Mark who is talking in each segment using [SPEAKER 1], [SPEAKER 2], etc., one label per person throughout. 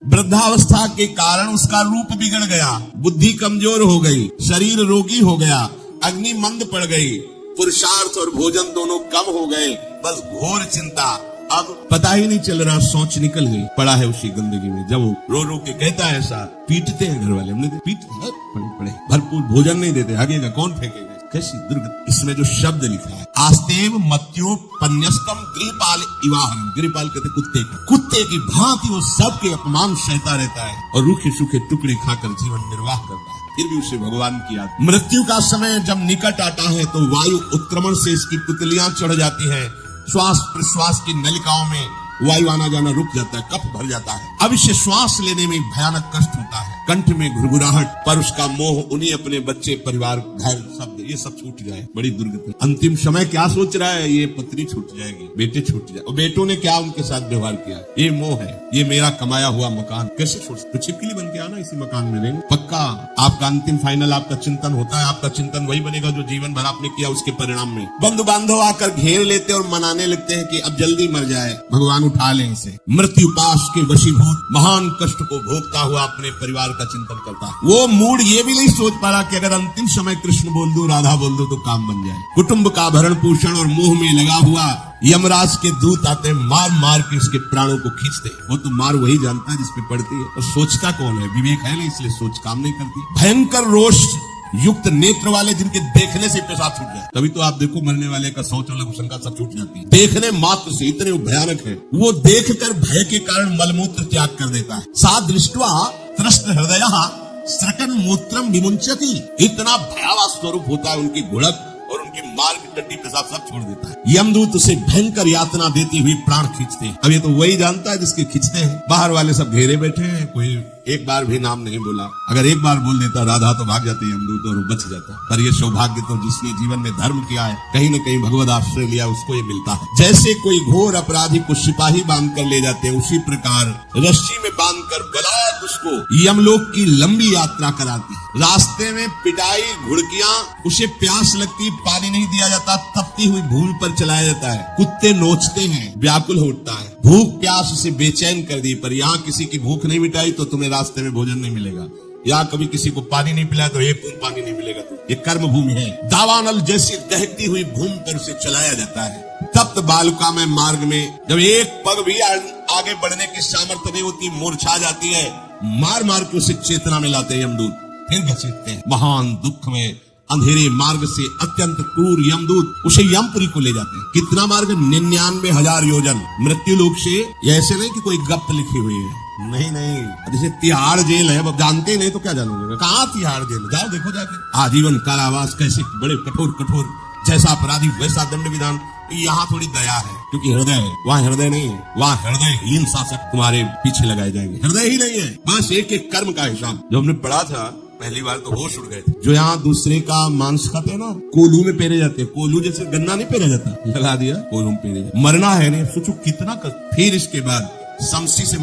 [SPEAKER 1] वृद्धावस्था के कारण उसका रूप बिगड़ गया, बुद्धि कमजोर हो गई, शरीर रोगी हो गया, अग्नि मंद पड़ गई, पुरुषार्थ और भोजन दोनों कम हो गए, बस घोर चिंता। अब पता ही नहीं चल रहा, सोच निकल गई, पड़ा है उसी गंदगी में। जब वो रो रो के कहता है ऐसा, पीटते हैं घर वाले, हमने पीटते पड़े, भरपूर भोजन नहीं देते, हगेगा कौन, फेंकेगा, कैसी दुर्गति। इसमें जो शब्द लिखा है, आस्तेव मत्योपन्यस्तम गृहपाल इवाहन, गृहपाल कहते कुत्ते की भांति वो सबके अपमान सहता रहता है और रूखे सूखे टुकड़े खाकर जीवन निर्वाह करता है, फिर भी उसे भगवान की याद। मृत्यु का समय जब निकट आता है तो वायु उत्क्रमण से इसकी पुतलियां चढ़ जाती है, श्वास प्रश्वास की नलिकाओं में वायु आना जाना रुक जाता है, कफ भर जाता है, अब इसे श्वास लेने में भयानक कष्ट होता है, कंठ में घुरघुराहट, पर उसका मोह उन्हीं अपने बच्चे, परिवार, घर, शब्द ये सब छूट जाए, बड़ी दुर्गति। अंतिम समय क्या सोच रहा है, ये पत्नी छूट जाएगी, बेटे छूट जाए, और बेटों ने क्या उनके साथ व्यवहार किया, ये मोह है, ये मेरा कमाया हुआ मकान कैसे छोड़ सकते, तो छिपकली बन के आना इसी मकान में रहेंगे। पक्का आपका अंतिम फाइनल आपका चिंतन होता है, आपका चिंतन वही बनेगा जो जीवन भर आपने किया, उसके परिणाम में बंधु बांधव आकर घेर लेते और मनाने लगते हैं कि अब जल्दी मर जाए, भगवान उठा ले इसे। मृत्यु पाश के वशीभूत महान कष्ट को भोगता हुआ अपने परिवार का चिंतन करता है। वो मूड ये भी नहीं सोच पा रहा कि अगर अंतिम समय कृष्ण बोल दूं, राधा बोल दूं तो काम बन जाए। कुटुंब का भरण पोषण और मोह में लगा हुआ यमराज के दूत आते, मार मार के उसके प्राणों को खींचते। वो तो मार वही जानता है जिसपे पड़ती है, और सोचता कौन है, विवेक है नहीं, इसलिए सोच काम नहीं करती। भयंकर रोष युक्त नेत्र वाले जिनके देखने से पेशाब छूट जाए, तभी तो आप देखो मरने वाले का शौच और लघुशंका सब छूट जाती है, देखने मात्र से, इतने भयानक है। वो देखकर भय के कारण मलमूत्र त्याग कर देता है। सा दृष्ट्वा त्रस्त हृदयः स्रकन मूत्रम विमुंचति, इतना भयावह स्वरूप होता है उनकी घुड़क और उनकी मार की टट्टी पेशाब सब छोड़ देता है। यमदूत उसे भयंकर यातना देती हुई प्राण खींचते हैं। अब ये तो वही जानता है जिसके खींचते हैं। बाहर वाले सब घेरे बैठे हैं, कोई एक बार भी नाम नहीं बोला, अगर एक बार बोल देता राधा तो भाग जाते यमदूत और बच जाता। पर ये सौभाग्य तो जिसने जीवन में धर्म किया है, कहीं न कहीं भगवद आश्रय लिया, उसको ये मिलता है। जैसे कोई घोर अपराधी को सिपाही बांध कर ले जाते हैं, उसी प्रकार रस्सी में बांधकर बलात् उसको यमलोक की लंबी यात्रा कराती है। रास्ते में पिटाई, घुड़कियां, उसे प्यास लगती, पानी नहीं दिया जाता, तपती हुई भूमि पर चलाया जाता है, कुत्ते नोचते हैं, व्याकुल होता है, भूख प्यास उसे बेचैन कर दी। पर यहाँ किसी की भूख नहीं मिटाई तो तुम्हें रास्ते में भोजन नहीं मिलेगा, या कभी किसी को पानी नहीं पिलाया तो एक बूंद पानी नहीं मिलेगा। तो ये कर्म भूमि है। दावानल जैसी दहकती हुई भूमि पर उसे चलाया जाता है। तप्त बालुका में मार्ग में जब एक पग भी आगे बढ़ने की सामर्थ्य नहीं होती, मूर्छा जाती है, मार मार के उसे चेतना में लाते हैं यमदूत, फिर घसीटते हैं। महान दुख में अंधेरे मार्ग से अत्यंत क्रूर यमदूत उसे यमपुरी को ले जाते हैं। कितना मार्ग, 99,000 योजन मृत्यु लोक से। ऐसे नहीं कि कोई गप लिखी हुई है, नहीं, जैसे तिहाड़ जेल है, अब जानते नहीं तो क्या जानोगे, कहाँ तिहाड़ जेल, जाओ देखो जाके। आजीवन कारावास, कैसे बड़े कठोर, जैसा अपराधी वैसा दंड विधान। यहाँ थोड़ी दया है क्योंकि हृदय है, वहाँ हृदय नहीं है, वहाँ हृदयहीन शासक तुम्हारे पीछे लगाए जाएंगे। हृदय ही नहीं है, बस एक एक कर्म का हिसाब। जो हमने पढ़ा था पहली बार तो होश उड़ गए थे। जो यहाँ दूसरे का मांस खाते हैं ना, कोलू में पेरे जाते हैं, कोलू जैसे गन्ना नहीं पेरा जाता, लगा दिया कोलू में पेरे जाता। मरना है नहीं, सोचो कितना फिर इसके बाद शमशी से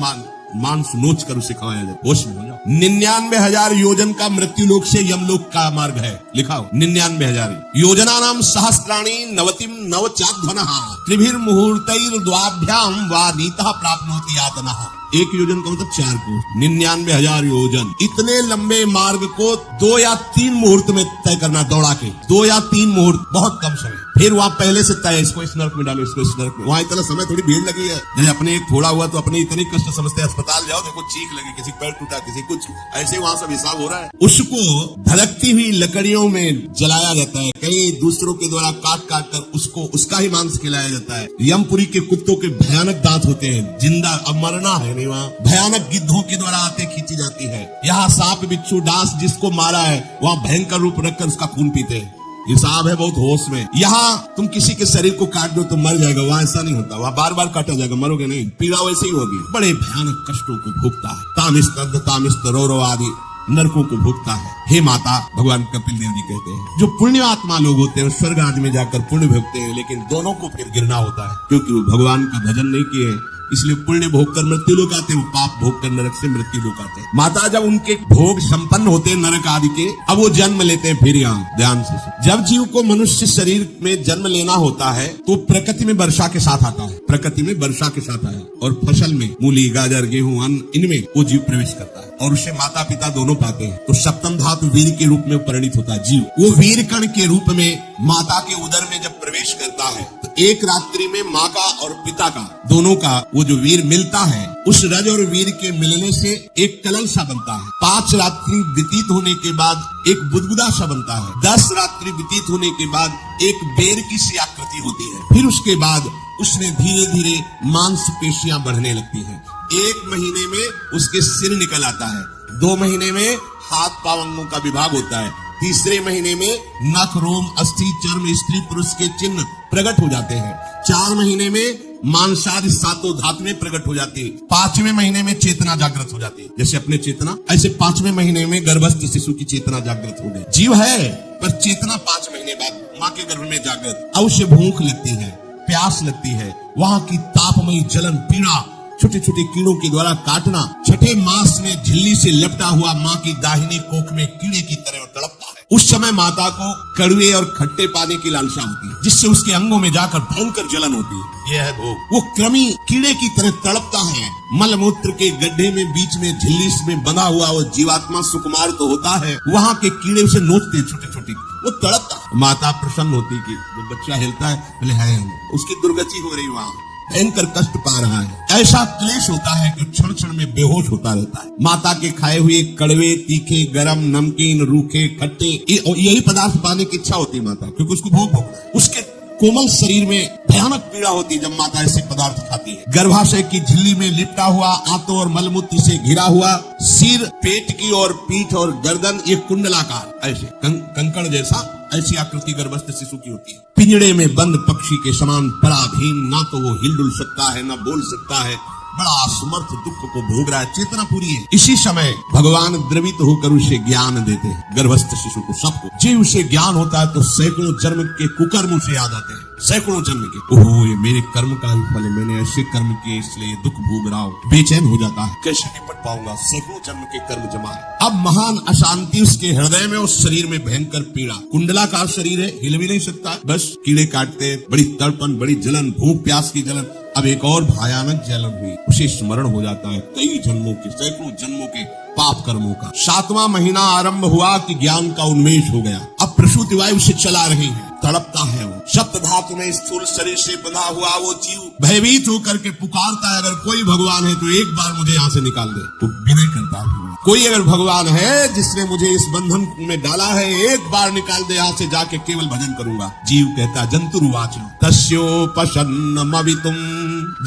[SPEAKER 1] मांस नोच कर उसे खवाया जाए, होश में हो जाओ। 99,000 योजन का मृत्यु लोक से यमलोक का मार्ग है, लिखा हो 99,000 योजना नाम सहस्राणी नवतिम नवचाध्वनः त्रिभिर मुहूर्तैर द्वाभ्याम वा नीतः प्राप्नोति यातनः। एक योजन का मतलब 4 कोस, 99,000 योजन। इतने लंबे मार्ग को 2 या 3 मुहूर्त में तय करना, दौड़ा के 2 या 3 मुहूर्त, बहुत कम समय। फिर वहाँ पहले से तय, इसको इस नर्क में डालो, इसको इस नर्क में। वहाँ इतना समय थोड़ी भीड़ लगी है, जैसे अपने एक थोड़ा हुआ तो अपने इतने कष्ट समझते हैं। अस्पताल जाओ देखो, चीख लगी, किसी पैर टूटा, किसी कुछ, ऐसे वहाँ सब हिसाब हो रहा है। उसको धड़कती हुई लकड़ियों में जलाया जाता है, कई दूसरों के द्वारा काट कर उसको उसका ही मांस खिलाया जाता है। यमपुरी के कुत्तों के भयानक दांत होते हैं, जिंदा, अब मरना है नहीं वहाँ। भयानक गिद्धों के द्वारा आते खींची जाती है। यहाँ सांप बिच्छू डांस जिसको मारा है, वहाँ भयंकर रूप रखकर उसका खून पीते हैं। हिसाब है बहुत होश में। यहाँ तुम किसी के शरीर को काट दो तो मर जाएगा, वहाँ ऐसा नहीं होता, वहाँ बार बार काटा जाएगा, मरोगे नहीं, पीड़ा वैसे ही होगी। बड़े भयानक कष्टों को भोगता है, तामिस्त रौरव आदि नरकों को भोगता है। हे माता, भगवान कपिल देव जी कहते हैं, जो पुण्य आत्मा लोग होते हैं स्वर्ग आदि में जाकर पुण्य भोगते हैं, लेकिन दोनों को फिर गिरना होता है, क्योंकि वो भगवान का भजन नहीं किए, इसलिए पुण्य भोग कर मृत्यु लोक आते हैं, पाप भोग कर नरक से मृत्यु लोक आते हैं। माता, जब उनके भोग संपन्न होते हैं नरक आदि के, अब वो जन्म लेते हैं। फिर यहाँ ध्यान से, जब जीव को मनुष्य शरीर में जन्म लेना होता है तो प्रकृति में वर्षा के साथ आता है। प्रकृति में वर्षा के साथ आया और फसल में मूली, गाजर, गेहूं, अन्न, इनमें वो जीव प्रवेश करता है और उसे माता पिता दोनों पाते हैं। तो सप्तम धातु वीर के रूप में परिणित होता है जीव। वो वीर कण के रूप में माता के उदर में जब प्रवेश करता है तो एक रात्रि में माँ का और पिता का दोनों का वो जो वीर मिलता है, उस रज और वीर के मिलने से एक कलल सा बनता है। 5 रात्रि व्यतीत होने के बाद एक बुदबुदा सा बनता है। 10 रात्रि व्यतीत होने के बाद एक बेर की सी आकृति होती है। फिर उसके बाद उसमें धीरे धीरे मांसपेशियां बढ़ने लगती हैं। 1 महीने में उसके सिर निकल आता है। 2 महीने में हाथ पांव अंगों का विभाग होता है। तीसरे महीने में नख, रोम, अस्थि, चर्म, स्त्री पुरुष के चिन्ह प्रकट हो जाते हैं। 4 महीने में मांसादि 7 धातुएं प्रकट हो जाती है। 5वें महीने में चेतना जागृत हो जाती है। जैसे अपने चेतना, ऐसे 5वें महीने में गर्भस्थ शिशु की चेतना जागृत हो गई। जीव है पर चेतना 5 महीने बाद माँ के गर्भ में जागृत। अब उसे भूख लगती है, प्यास लगती है, वहां की तापमयी जलन, पीड़ा, छोटे छोटे कीड़ों के द्वारा काटना, छठे मास में झिल्ली से लपटा हुआ माँ की दाहिनी कोख में कीड़े की तरह तड़पता है। उस समय माता को कड़वे और खट्टे पानी की लालसा होती है, जिससे उसके अंगों में जाकर भयंकर जलन होती है। यह है भोग। वो कृमि कीड़े की तरह तड़पता है। मलमूत्र के गड्ढे में बीच में झिल्ली में बंधा हुआ वो जीवात्मा सुकुमार तो होता है, वहां के कीड़े उसे नोचते छोटे छोटे, वो तड़पता। माता प्रसन्न होती कि जब बच्चा हिलता है, बोले है उसकी दुर्गति हो रही, वहां भयंकर कष्ट पा रहा है। ऐसा क्लेश होता है कि क्षण क्षण में बेहोश होता रहता है। माता के खाए हुए कड़वे, तीखे, गरम, नमकीन, रूखे, खट्टे, यही पदार्थ पाने की इच्छा होती है माता, क्योंकि उसको भोग भोगना है। उसके कोमल शरीर में भयानक पीड़ा होती है जब माता ऐसे पदार्थ खाती है। गर्भाशय की झिल्ली में लिपटा हुआ, आंतों और मलमूत्र से घिरा हुआ सिर, पेट की और पीठ और गर्दन, ये कुंडलाकार ऐसे कंकड़ जैसा, ऐसी आकृति गर्भस्थ शिशु की होती है। पिंजड़े में बंद पक्षी के समान पराधीन, ना तो वो हिल डुल सकता है, ना बोल सकता है, बड़ा असमर्थ दुख को भोग रहा है, चेतना पूरी है। इसी समय भगवान द्रवित होकर उसे ज्ञान देते हैं, गर्भस्थ शिशु को, सबको। जी उसे ज्ञान होता है तो सैकड़ों जन्म के कुकर्म उसे याद आते हैं, सैकड़ों जन्म के। ओहो, ये मेरे कर्म का ही फल है, मैंने ऐसे कर्म किए इसलिए दुख भोग रहा हूँ। बेचैन हो जाता है, कैसे निपट पाऊंगा, सैकड़ों जन्म के कर्म जमा है। अब महान अशांति उसके हृदय में, उस शरीर में भयंकर पीड़ा। कुंडलाकार शरीर है, हिल भी नहीं सकता, बस कीड़े काटते, बड़ी तड़पन, बड़ी जलन, भूख प्यास की जलन। अब एक और भयानक जलन हुई, उसे स्मरण हो जाता है कई जन्मों के, सैकड़ों जन्मों के पाप कर्मों का। 7वां महीना आरंभ हुआ कि ज्ञान का उन्मेष हो गया। अब प्रसूति वायु से चला रही है, तड़पता है वो। सप्त धातु में स्थूल शरीर से बंधा हुआ वो जीव भयभीत होकर के पुकारता है, अगर कोई भगवान है तो एक बार मुझे यहाँ से निकाल दे। तो विनय करता है, कोई अगर भगवान है जिसने मुझे इस बंधन में डाला है, एक बार निकाल दे, यहाँ से जाके केवल भजन करूंगा। जीव कहता, जंतुरुवाच तस्योपशन्नमवितुम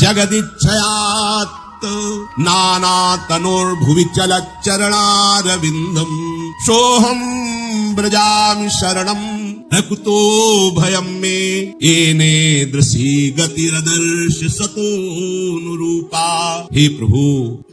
[SPEAKER 1] जगदिच्छयात् नाना तनोर्भुवि चलच्चरणारविन्दम् सोहम ब्रजामि शरणम रकुतो भयम में येने दृशी गतिरदर्श सतोनुरूपा। हे प्रभु,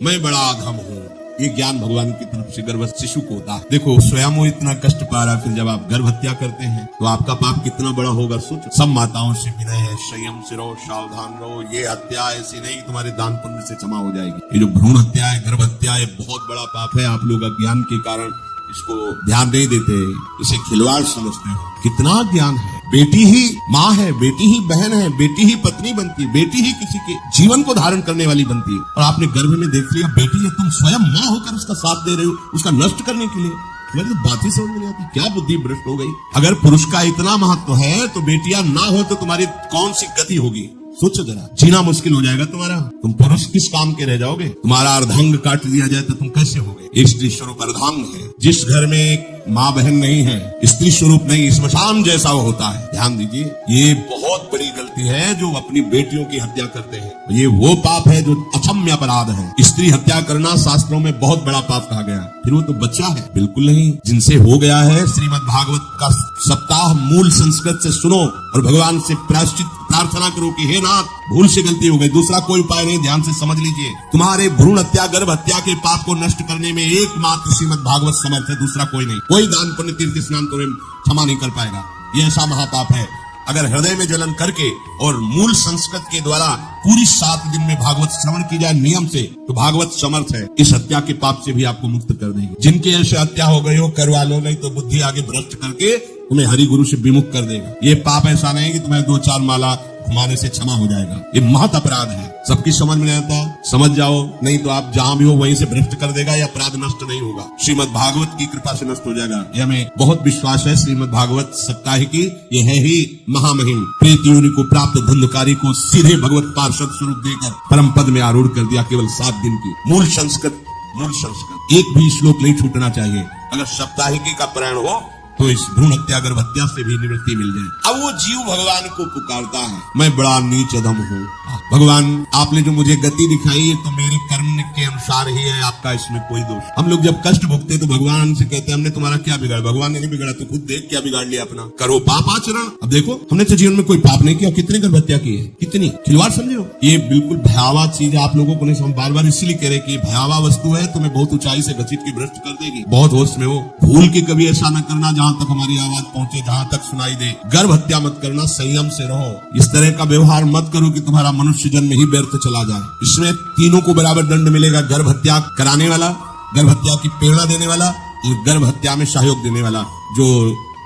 [SPEAKER 1] मैं बड़ा अधम हूँ। ये ज्ञान भगवान की तरफ से गर्भस्थ शिशु को होता है। देखो स्वयं वो इतना कष्ट पा रहा है, फिर जब आप गर्भ हत्या करते हैं तो आपका पाप कितना बड़ा होगा सोचो। सब माताओं से विनय है, संयम से रहो, सावधान रहो। ये हत्या ऐसी नहीं तुम्हारे दान पुण्य से क्षमा हो जाएगी। ये जो भ्रूण हत्या है, गर्भ हत्या है, बहुत बड़ा पाप है। आप लोग अज्ञान के कारण इसको ध्यान नहीं देते, इसे खिलवाड़ समझते हो। कितना ज्ञान है। बेटी ही माँ है, बेटी ही बहन है, बेटी ही पत्नी बनती है, बेटी ही किसी के जीवन को धारण करने वाली बनती है। और आपने गर्भ में देख लिया बेटी है, तुम स्वयं माँ होकर उसका साथ दे रहे हो, उसका नष्ट करने के लिए। मेरी तो बात ही समझ में नहीं आती, क्या बुद्धि भ्रष्ट हो गई। अगर पुरुष का इतना महत्व है तो बेटियां ना हो तो तुम्हारी कौन सी गति होगी, सोचो जरा। जीना मुश्किल हो जाएगा तुम्हारा। तुम पुरुष किस काम के रह जाओगे। तुम्हारा अर्धांग काट दिया जाए तो तुम कैसे होगे। स्त्री स्वरूप अर्धांग है। जिस घर में एक माँ बहन नहीं है, स्त्री स्वरूप नहीं, स्मशान जैसा वो होता है। ध्यान दीजिए, ये बहुत बड़ी गलती है जो अपनी बेटियों की हत्या करते हैं। ये वो पाप है जो अक्षम्य अपराध है। स्त्री हत्या करना शास्त्रों में बहुत बड़ा पाप कहा गया। फिर वो तो बच्चा है, बिल्कुल नहीं। जिनसे हो गया है, श्रीमद् भागवत का सप्ताह मूल संस्कृत से सुनो और भगवान से प्रायश्चित प्रार्थना करो कि हे नाथ, भूल से गलती हो गई, दूसरा कोई उपाय नहीं। ध्यान से समझ लीजिए, तुम्हारे भ्रूण हत्या, गर्भ हत्या के पाप को नष्ट करने में एकमात्र श्रीमद् भागवत समर्थ है, दूसरा कोई नहीं। कोई दान पुण्य तीर्थ स्नान तुम्हें क्षमा नहीं कर पाएगा। ये ऐसा महापाप है। अगर हृदय में जलन करके और मूल संस्कृत के द्वारा पूरी 7 दिन में भागवत श्रवण की जाए नियम से, तो भागवत समर्थ है इस हत्या के पाप से भी आपको मुक्त कर देगी। जिनके ऐसे हत्या हो गई हो, करवा लो, नहीं तो बुद्धि आगे भ्रष्ट करके तुम्हें हरि गुरु से विमुख कर देगा। ये पाप ऐसा नहीं कि तुम्हें 2-4 माला घुमाने से क्षमा हो जाएगा। ये महत अपराध है, सबकी समझ में नहीं आता, समझ जाओ, नहीं तो आप जहां भी हो वहीं से भ्रष्ट कर देगा, या अपराध नष्ट नहीं होगा। श्रीमद् भागवत की कृपा से नष्ट हो जाएगा। ये हमें बहुत विश्वास है। श्रीमद् भागवत साप्ताहिकी ये है ही महामहिम। प्रीति योनि को प्राप्त धुंधकारी को सीधे भगवत पार्षद स्वरूप देकर परम पद में आरूढ़ कर दिया। केवल 7 दिन की मूल संस्कृत एक भी श्लोक नहीं छूटना चाहिए। अगर साप्ताहिकी का पारायण हो तो इस भ्रूण हत्या गर्भ हत्या से भी निवृत्ति मिल जाए। अब वो जीव भगवान को पुकारता है, मैं बड़ा नीच अधम हूँ, भगवान आपने जो मुझे गति दिखाई है तो मेरे कर्म के अनुसार ही है, आपका इसमें कोई दोष। हम लोग जब कष्ट भोगते तो भगवान से कहते हैं हमने तुम्हारा क्या बिगाड़ा। भगवान ने नहीं बिगाड़ा, तो खुद देख क्या बिगाड़ लिया अपना, करो पाप आचरण। अब देखो हमने तो जीवन में कोई पाप नहीं किया, कितनी गर्भ हत्या की है, कितनी खिलवाड़ समझो। ये बिल्कुल भयावह चीज है, आप लोगों को नहीं। हम बार बार इसलिए कह रहे कि भयावह वस्तु है, तुम्हें बहुत ऊंचाई से घसीट के भ्रष्ट कर देगी। बहुत होश में हो, भूल के कभी ऐसा न करना जहां तक हमारी आवाज पहुंचे, जहां तक सुनाई दे। गर्भ हत्या मत करना, संयम से रहो। इस तरह का व्यवहार मत करो कि तुम्हारा मनुष्य जन्म ही व्यर्थ चला जाए। इसमें तीनों को बराबर दंड मिलेगा, गर्भ हत्या कराने वाला, गर्भ हत्या की प्रेरणा देने वाला और गर्भ हत्या में सहयोग देने वाला। जो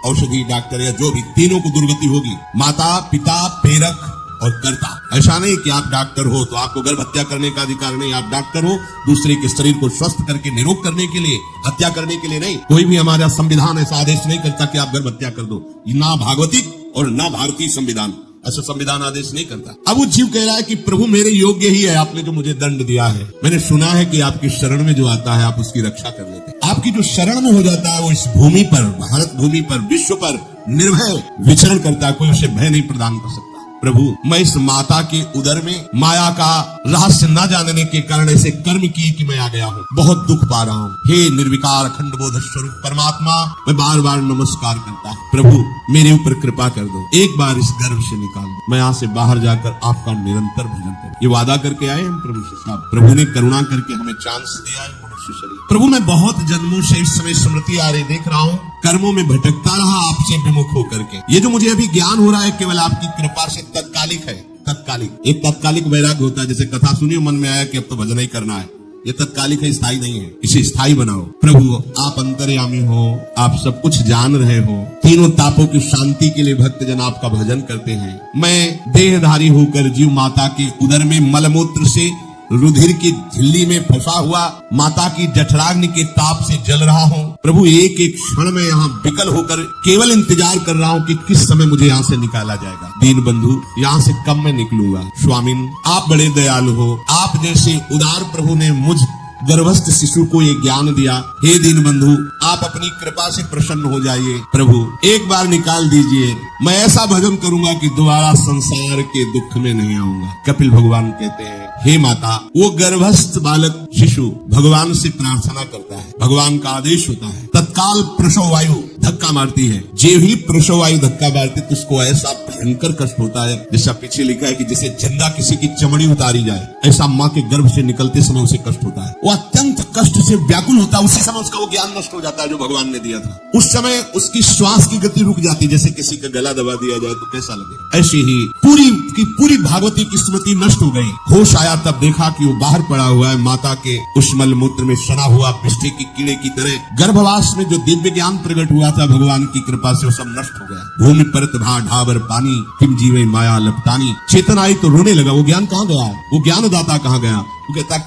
[SPEAKER 1] औषधि डॉक्टर या जो भी, तीनों को दुर्गति होगी। माता पिता प्रेरक और कर्ता। ऐसा नहीं कि आप डॉक्टर हो तो आपको गर्भ हत्या करने का अधिकार नहीं। आप डॉक्टर हो दूसरे के शरीर को स्वस्थ करके निरोग करने के लिए, हत्या करने के लिए नहीं। कोई भी हमारा संविधान ऐसा आदेश नहीं करता कि आप गर्भ हत्या कर दो। ना भागवतिक और ना भारतीय संविधान ऐसा संविधान आदेश नहीं करता। अब वो जीव कह रहा है कि प्रभु मेरे योग्य ही है, आपने जो मुझे दंड दिया है। मैंने सुना है कि आपकी शरण में जो आता है आप उसकी रक्षा कर लेते हैं। आपकी जो शरण में हो जाता है वो इस भूमि पर, भारत भूमि पर, विश्व पर निर्भय विचरण करता है, कोई उसे भय नहीं प्रदान कर सकता। प्रभु मैं इस माता के उदर में माया का रहस्य न जानने के कारण ऐसे कर्म किए कि मैं आ गया हूँ, बहुत दुख पा रहा हूँ। हे निर्विकार अखंड बोध स्वरूप परमात्मा, मैं बार बार नमस्कार करता हूँ। प्रभु मेरे ऊपर कृपा कर दो, एक बार इस गर्भ से निकाल दो, मैं यहाँ से बाहर जाकर आपका निरंतर भजन करूँ। ये वादा करके आए हम प्रभु से। प्रभु ने करुणा करके हमें चांस दिया है मनुष्य शरीर। प्रभु मैं बहुत जन्मों से इस समय स्मृति आ रही देख रहा हूँ, कर्मों में भटकता रहा आपसे विमुख होकर के। ये जो मुझे अभी ज्ञान हो रहा है केवल आपकी कृपा से तत्कालिक है। तत्कालिक एक तत्कालिक वैराग्य होता है, जैसे कथा सुनी मन में आया कि अब तो भजन ही करना है। ये तत्कालिक है, स्थायी नहीं है। इसे स्थायी बनाओ। प्रभु आप अंतर्यामी हो, आप सब कुछ जान रहे हो। तीनों तापों की शांति के लिए भक्तजन आपका भजन करते हैं। मैं देहधारी होकर जीव माता के उदर में मलमूत्र से रुधिर की झिल्ली में फंसा हुआ माता की जठराग्नि के ताप से जल रहा हूँ। प्रभु एक एक क्षण में यहाँ विकल होकर केवल इंतजार कर रहा हूँ कि किस समय मुझे यहाँ से निकाला जाएगा। दीन बंधु यहाँ से कब मैं निकलूंगा। स्वामिन आप बड़े दयालु हो, आप जैसे उदार प्रभु ने मुझ गर्भस्थ शिशु को ये ज्ञान दिया। हे दीन बंधु आप अपनी कृपा से प्रसन्न हो जाइए। प्रभु एक बार निकाल दीजिए, मैं ऐसा भजन करूंगा कि दोबारा संसार के दुख में नहीं आऊंगा। कपिल भगवान कहते हैं हे माता, वो गर्भस्थ बालक शिशु भगवान से प्रार्थना करता है, भगवान का आदेश होता है, तत्काल प्रसव वायु धक्का मारती है। जे भी प्रसव वायु धक्का मारती तो उसको ऐसा भयंकर कष्ट होता है, जैसा पीछे लिखा है कि जैसे जिंदा किसी की चमड़ी उतारी जाए, ऐसा माँ के गर्भ से निकलते समय उसे कष्ट होता है। वो अत्यंत कष्ट से व्याकुल होता है। उसी समय उसका वो ज्ञान नष्ट हो जाता है जो भगवान ने दिया था। उस समय उसकी श्वास की गति रुक जाती है, जैसे किसी का गला दबा दिया जाए तो कैसा लगे। ऐसी ही पूरी भागवती की स्मृति नष्ट हो गई। होश आया तब देखा कि वो बाहर पड़ा हुआ है, माता के उस मल मूत्र में सना हुआ पिष्ठे की कीड़े की तरह। गर्भवास में जो दिव्य ज्ञान प्रकट हुआ था भगवान की कृपा से वो सब नष्ट हो गया। भूमि परत भा ढाबर पानी, किम जीवे माया लपटानी। चेतन आई तो रोने लगा। वो ज्ञान कहाँ गया? वो ज्ञानदाता कहाँ गया? वो कहता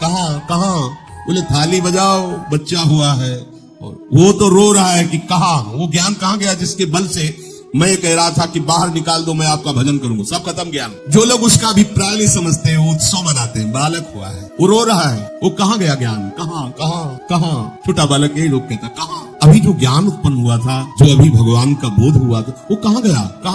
[SPEAKER 1] कहाँ? बोले थाली बजाओ, बच्चा हुआ है। और वो तो रो रहा है कि कहाँ? वो ज्ञान कहाँ गया जिसके बल से मैं कह रहा था कि बाहर निकाल दो, मैं आपका भजन करूंगा। सब खत्म ज्ञान। जो लोग उसका अभिप्राय नहीं समझते हैं, वो उत्सव मनाते हैं। बालक हुआ है, वो रो रहा है, वो कहाँ गया ज्ञान? कहाँ? छोटा बालक यही लोग कहता कहाँ? अभी जो ज्ञान उत्पन्न हुआ था, जो अभी भगवान का बोध हुआ था, वो कहाँ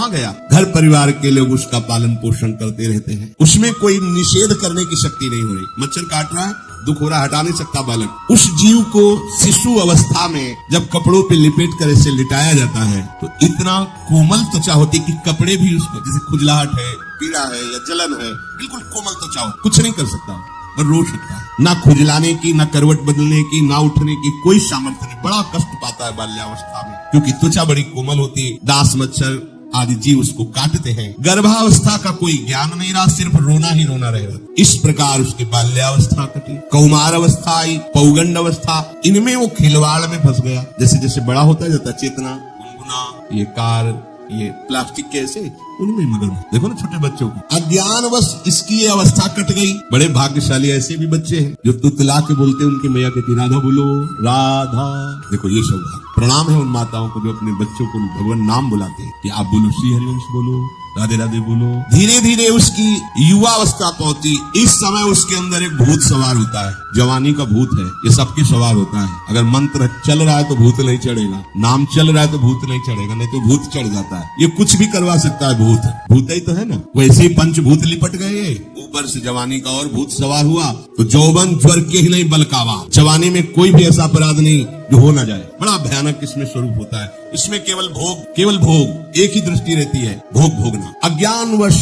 [SPEAKER 1] गया? घर परिवार के लोग उसका पालन पोषण करते रहते हैं, उसमें कोई निषेध करने की शक्ति नहीं हो रही। मच्छर काट रहा है, दुख हो रहा, हटा नहीं सकता बालक। उस जीव को शिशु अवस्था में जब कपड़ों पे लिपेट कर इसे लिटाया जाता है तो इतना कोमल त्वचा होती कि कपड़े भी उसको, जैसे खुजलाहट है, पीड़ा है या जलन है, बिल्कुल कोमल त्वचा हो, कुछ नहीं कर सकता और रो सकता है। ना खुजलाने की, ना करवट बदलने की, ना उठने की कोई सामर्थ्य नहीं। बड़ा कष्ट पाता है बाल्यावस्था में, क्योंकि त्वचा बड़ी कोमल होती है। दास मच्छर आदि जीव उसको काटते हैं। गर्भावस्था का कोई ज्ञान नहीं रहा, सिर्फ रोना ही रोना रहेगा। इस प्रकार उसकी बाल्यावस्था कटी, कौमार अवस्था आई, पौगंड अवस्था, इनमें वो खिलवाड़ में फंस गया। जैसे जैसे बड़ा होता जाता चेतना, गुनगुना, ये कार, ये प्लास्टिक के ऐसे उनमें मगन। देखो ना छोटे बच्चों को, अज्ञानवश इसकी ये अवस्था कट गई। बड़े भाग्यशाली ऐसे भी बच्चे हैं जो तुतला के बोलते हैं, उनकी मैया कहती राधा बोलो राधा। देखो ये सौभाग्य, प्रणाम है उन माताओं को जो अपने बच्चों को भगवान नाम बुलाते हैं कि आप बोलो श्री हरिवंश बोलो, राधे राधे बोलो। धीरे धीरे उसकी युवा अवस्था पहुंची। इस समय उसके अंदर एक भूत सवार होता है, जवानी का भूत है, ये सबके सवार होता है। अगर मंत्र चल रहा है तो भूत नहीं चढ़ेगा, नाम चल रहा है तो भूत नहीं चढ़ेगा, नहीं तो भूत चढ़ जाता है। ये कुछ भी करवा सकता है, भूत ही तो है ना। वैसे ही पंचभूत लिपट गए, ऊपर से जवानी का और भूत सवार हुआ तो जौवन ज्वर के ही नहीं बलकावा। जवानी में कोई भी ऐसा अपराध नहीं जो हो ना जाए। बड़ा भयानक इसमें स्वरूप होता है। इसमें केवल भोग, एक ही दृष्टि रहती है, भोग भोगना। अज्ञानवश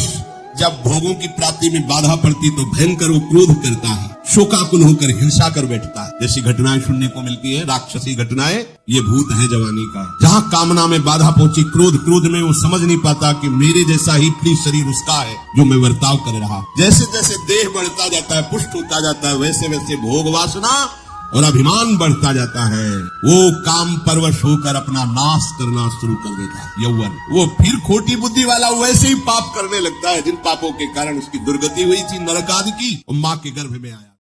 [SPEAKER 1] जब भोगों की प्राप्ति में बाधा पड़ती तो भयंकर वो क्रोध करता है, शोकाकुल होकर हिंसा कर बैठता है। जैसी घटनाएं सुनने को मिलती है, राक्षसी घटनाएं, ये भूत है जवानी का। जहां कामना में बाधा पहुंची, क्रोध में वो समझ नहीं पाता कि मेरे जैसा ही प्रिय शरीर उसका है जो मैं वर्ताव कर रहा। जैसे जैसे देह बढ़ता जाता है, पुष्ट होता जाता है, वैसे वैसे भोग वासना और अभिमान बढ़ता जाता है। वो काम परवश होकर अपना नाश करना शुरू कर देता है। यौवन वो फिर खोटी बुद्धि वाला वैसे ही पाप करने लगता है जिन पापों के कारण उसकी दुर्गति हुई थी, नरक आदि की, और मां के गर्भ में आया।